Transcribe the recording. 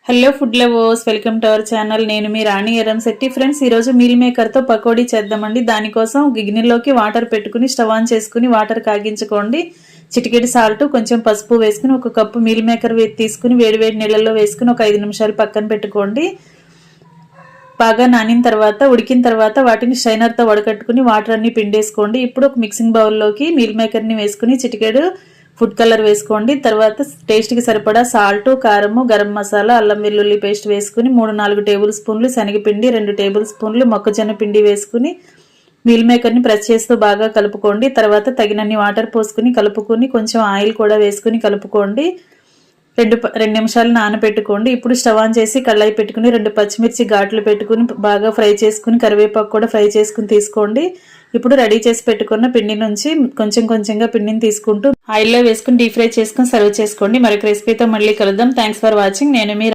Hello food lovers, welcome to our channel. నేను మీ రాణి Eramsetti. Friends, ఈరోజు meal మేకర్తో pakodi చేద్దామండి. దానికోసం గిన్నెలోకి వాటర్ పెట్టుకుని స్టవ్ ఆన్ చేసుకుని వాటర్ కాగించుకోండి. చిటికెడు సాల్ట్, కొంచెం పసుపు వేసుకుని ఒక కప్పు మీల్ మేకర్ తీసుకుని వేడివేడి నీళ్ళల్లో వేసుకుని ఒక 5 నిమిషాలు పక్కన పెట్టుకోండి. బాగా నానిన తర్వాత, ఉడికిన తర్వాత వాటిని స్ట్రైనర్తో వడకట్టుకుని వాటర్ అన్ని పిండేసుకోండి. ఇప్పుడు ఒక మిక్సింగ్ బౌల్లోకి మీల్ మేకర్ని వేసుకుని చిటికెడు ఫుడ్ కలర్ వేసుకోండి. తర్వాత టేస్ట్కి సరిపడా సాల్ట్, కారము, గరం మసాలా, అల్లం వెల్లుల్లి పేస్ట్ వేసుకుని 3-4 టేబుల్ స్పూన్లు శనగపిండి, 2 టేబుల్ స్పూన్లు మొక్కజొన్న పిండి వేసుకుని మీల్ మేకర్ని ప్రెస్ చేస్తూ బాగా కలుపుకోండి. తర్వాత తగినన్ని వాటర్ పోసుకుని కలుపుకొని కొంచెం ఆయిల్ కూడా వేసుకుని కలుపుకోండి. 2 నిమిషాలు నానబెట్టుకోండి. ఇప్పుడు స్టవ్ ఆన్ చేసి కళాయి పెట్టుకుని 2 పచ్చిమిర్చి ఘాట్లు పెట్టుకుని బాగా ఫ్రై చేసుకుని కరివేపాకు కూడా ఫ్రై చేసుకుని తీసుకోండి. ఇప్పుడు రెడీ చేసి పెట్టుకున్న పిండి నుంచి కొంచెం కొంచెంగా పిండిని తీసుకుంటూ ఆయిల్లో వేసుకుని డీప్ ఫ్రై చేసుకుని సర్వ్ చేసుకోండి. మరొక రెసిపీతో మళ్ళీ కలుద్దాం. Thanks for watching. నేను మీ